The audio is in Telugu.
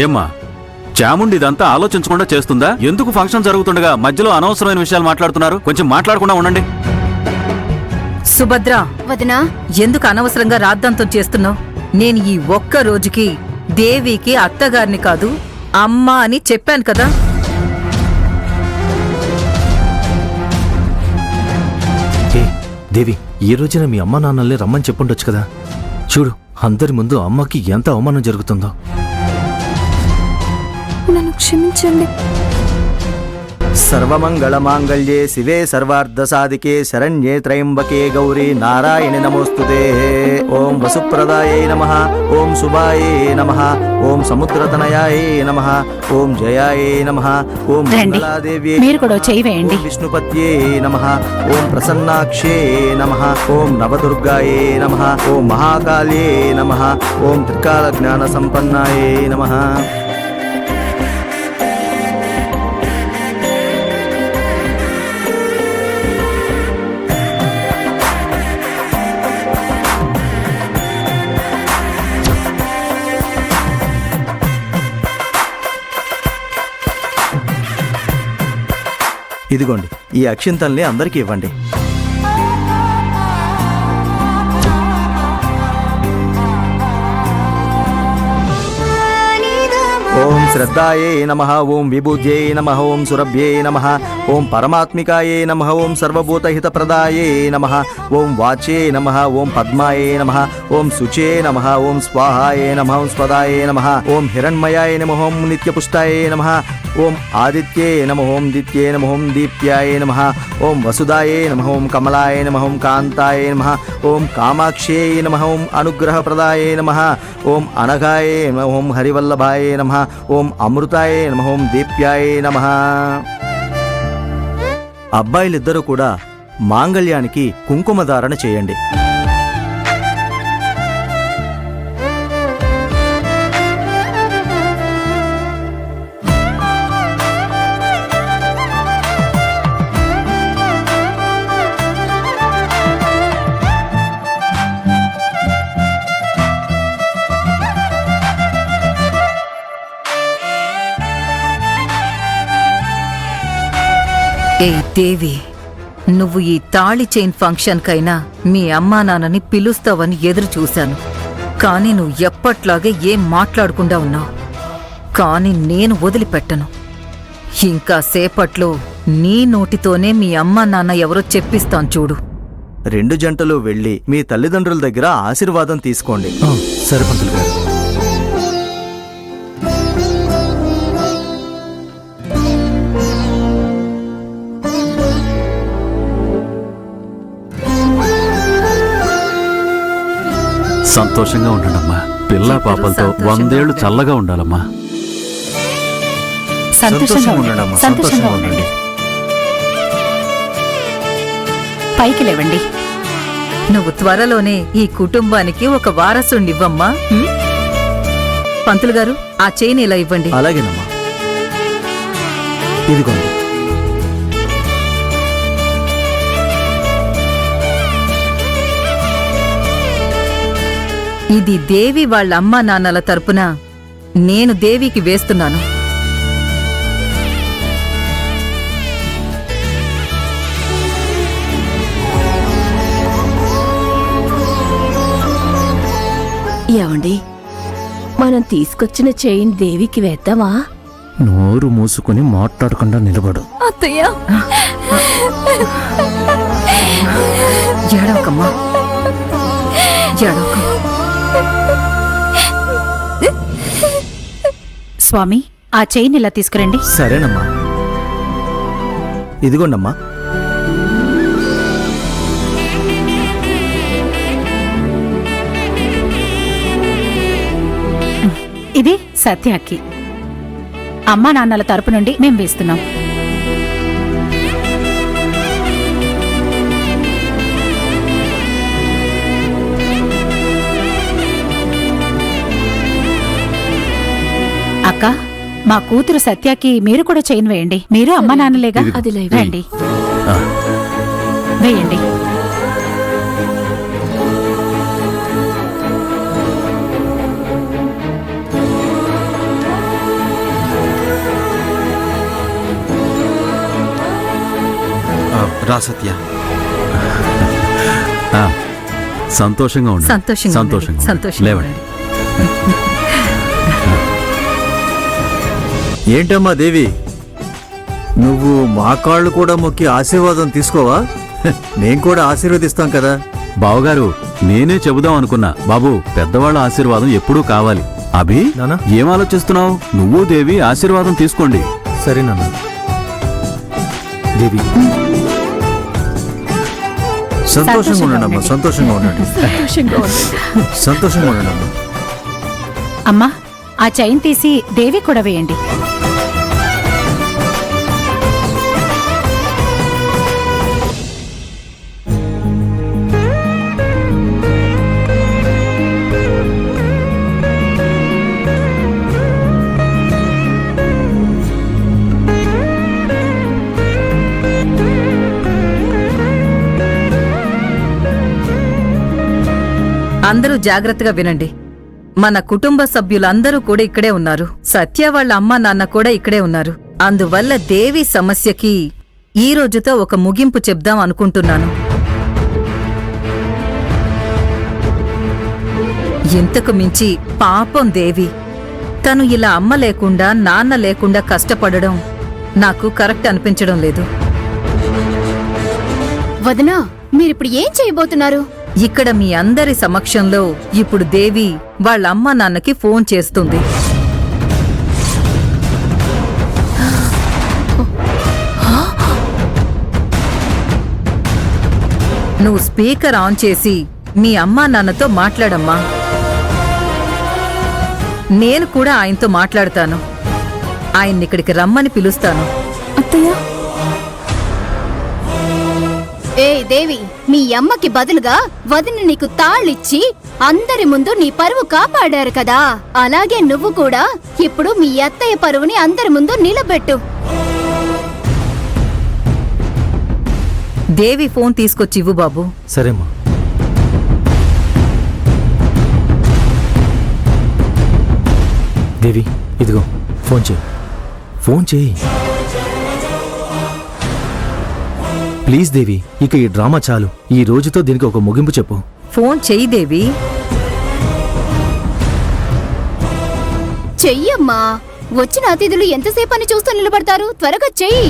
ఏమ్మా చాముండి ఇదంతా ఆలోచించకుండా చేస్తుందా? ఎందుకు ఫంక్షన్ జరుగుతుండగా మధ్యలో అనవసరమైన విషయాలు మాట్లాడుతున్నారు? కొంచెం మాట్లాడకుండా ఉండండి. సుభద్ర, వదినా, ఎందుకు అనవసరంగా రాద్ధాంతం చేస్తున్నావు? నేను ఈ ఒక్క రోజుకి దేవికి అత్తగారిని కాదు అమ్మ అని చెప్పాను కదా. దేవి, ఈ రోజున మీ అమ్మా నాన్నల్ని రమ్మని చెప్పుండొచ్చు కదా. చూడు, అందరి ముందు అమ్మకి ఎంత అవమానం జరుగుతుందో. నన్ను క్షమించండి. సర్వమంగళమాంగళ్యే శివే సర్వార్ధసాధికే శరణ్యే త్రయంబకే గౌరీ నారాయణి నమోస్తుతే. ఓం వసుప్రదాయై నమః, ఓం శుభాయై నమః, ఓం సముద్రతనయాయై నమః, ఓం జయాయై నమః, ఓం మంగళాదేవ్యై మీరు కూడా చేయవేయండి. విష్ణుపత్యై నమః, ఓం ప్రసన్నాక్షే నమః, ఓం నవదుర్గాయై నమః, ఓం మహాకాళ్యై నమః, ఓం త్రికాల జ్ఞాన సంపన్నాయై నమః. ఇదిగోండి, ఈ అక్షింతల్ని అందరికీ ఇవ్వండి. ఓం శ్రద్ధాయై నమః, ఓం విభూజ్యై నమః, ఓం సురభ్యై నమః, ఓం పరమాత్మికాయై నమః, ఓం సర్వభూతహితప్రదాయై నమః, ఓం వాచ్యై నమః, ఓం పద్మాయై నమః, ఓం శుచే నమః, ఓం స్వాహాయై నమః, ఓం స్వదాయై నమః, ఓం హిరణ్మయాయ నమః, ఓం నిత్యపుష్టాయై నమః, ఓం ఆదిత్యై నమః, ఓం దిత్యై నమః, ఓం దీప్యాయై నమః, ఓం వసుదాయై నమః, ఓం కమలాయ నమః, ఓం కాంతాయై నమః, ఓం కామాక్ష్యై నమః, ఓం అనుగ్రహప్రదాయై నమః, ఓం అనఘాయై నమః, ఓం హరివల్లభాయై నమః, ఓం అమృతాయై నమః, ఓం దీప్యాయై నమః. అబ్బాయిలిద్దరూ కూడా మాంగళ్యానికి కుంకుమ ధారణ చేయండి. ఏ దేవి, నువ్వు ఈ తాళి చైన్ ఫంక్షన్కైనా మీ అమ్మా నాన్నని పిలుస్తావని ఎదురు చూశాను. కాని నువ్వు ఎప్పట్లాగే ఏం మాట్లాడకుండా ఉన్నావు. కాని నేను వదిలిపెట్టను. ఇంకా సేపట్లో నీ నోటితోనే మీ అమ్మా నాన్న ఎవరో చెప్పిస్తాను చూడు. రెండు జంటలు వెళ్ళి మీ తల్లిదండ్రుల దగ్గర ఆశీర్వాదం తీసుకోండి. సరే పంతులు గారు. సంతోషంగా ఉండండమ్మా. పిల్ల పాపలతో 100 ఏళ్లు చల్లగా ఉండాలమ్మా. సంతోషంగా ఉండండి. సంతోషంగా ఉండండి. పైకి లేవండి. నువ్వు త్వరలోనే ఈ కుటుంబానికి ఒక వారసునివ్వమ్మా. పంతులు గారు, ఆ చైన్ ఇలా ఇవ్వండి. అలాగేనమ్మా. ఇదిగోండి. ఇది దేవి వాళ్ళ అమ్మా నాన్నల తరపున నేను దేవికి వేస్తున్నాను. ఏమండి, మనం తీసుకొచ్చిన చైన్ దేవికి వేద్దామా? నోరు మూసుకుని మాట్లాడకుండా నిలబడు. అత్తయ్య, ఏడవకమ్మా, ఏడవక. స్వామి, ఆ చైన్ ఇలా తీసుకురండి. సరేనమ్మా. ఇదిగోండమ్మా. ఇది సత్యాకి. అమ్మా నాన్నల తరపు నుండి మేం వేస్తున్నాం. అక్క, మా కూతురు సత్యాకి మీరు కూడా చైన్ వేయండి. మీరు అమ్మా నాన్నలేగా. అది లైవ్. రండి, వేయండి. రా సత్య. ఆ, సంతోషంగా ఉండు. సంతోషంగా ఉండండి. ఉండు. సంతోషంగా లేవండి. ఉండండి. ఏంటమ్మా దేవి, నువ్వు మా కాళ్ళు కూడా మొక్కి ఆశీర్వాదం తీసుకోవా? మేం కూడా ఆశీర్వదిస్తాం కదా. బావగారు, నేనే చెబుదాం అనుకున్నా. బాబు, పెద్దవాళ్ళ ఆశీర్వాదం ఎప్పుడూ కావాలి. అభి, నానా? ఏం ఆలోచిస్తున్నావు? నువ్వు దేవి ఆశీర్వాదం తీసుకోండి. సరే నాన్న. దేవి, సంతోషంగా ఉండండి, సంతోషంగా ఉండండి, సంతోషంగా ఉండండి. అమ్మా, ఆ చైన్ తీసి దేవి కూడా వేయండి. అందరూ జాగ్రత్తగా వినండి. మన కుటుంబ సభ్యులందరూ కూడా ఇక్కడే ఉన్నారు. సత్య వాళ్ళ అమ్మా నాన్న కూడా ఇక్కడే ఉన్నారు. అందువల్ల దేవి సమస్యకి ఈ రోజుతో ఒక ముగింపు చెప్దాం అనుకుంటున్నాను. ఇంతకు మించి పాపం దేవి, తను ఇలా అమ్మ లేకుండా నాన్న లేకుండా కష్టపడడం నాకు కరెక్ట్ అనిపించడం లేదు. వదనా, మీరిప్పుడు ఏం చేయబోతున్నారు? ఇక్కడ మీ అందరి సమక్షంలో ఇప్పుడు దేవి వాళ్ళ అమ్మా నాన్నకి ఫోన్ చేస్తుంది. నువ్వు స్పీకర్ ఆన్ చేసి మీ అమ్మా నాన్నతో మాట్లాడమ్మా. నేను కూడా ఆయనతో మాట్లాడతాను. ఆయన్నిక్కడికి రమ్మని పిలుస్తాను. అత్తయ్య. ఏ దేవి, మీ అమ్మకి బదులుగా వదిన నీకు తాళ్ళిచ్చి అందరి ముందు నీ పరువు కాపాడారు కదా, అలాగే నువ్వు కూడా ఇప్పుడు మీ అత్తయ్య పరువుని అందరి ముందు నిలబెట్టు. దేవి ఫోన్ తీసుకొచ్చి ఇవ్వు బాబు. సరేమ్మా. దేవి, ఇదిగో ఫోన్ చేయి. ఫోన్ చేయి ప్లీజ్ దేవి. ఇక ఈ డ్రామా చాలు. ఈ రోజుతో దీనికి ఒక ముగింపు చెప్పు. ఫోన్ చెయ్యి దేవి. చెయ్యమ్మా. వచ్చిన అతిథులు ఎంతసేపు అని చూస్తూ నిలబడతారు? త్వరగా చెయ్యి.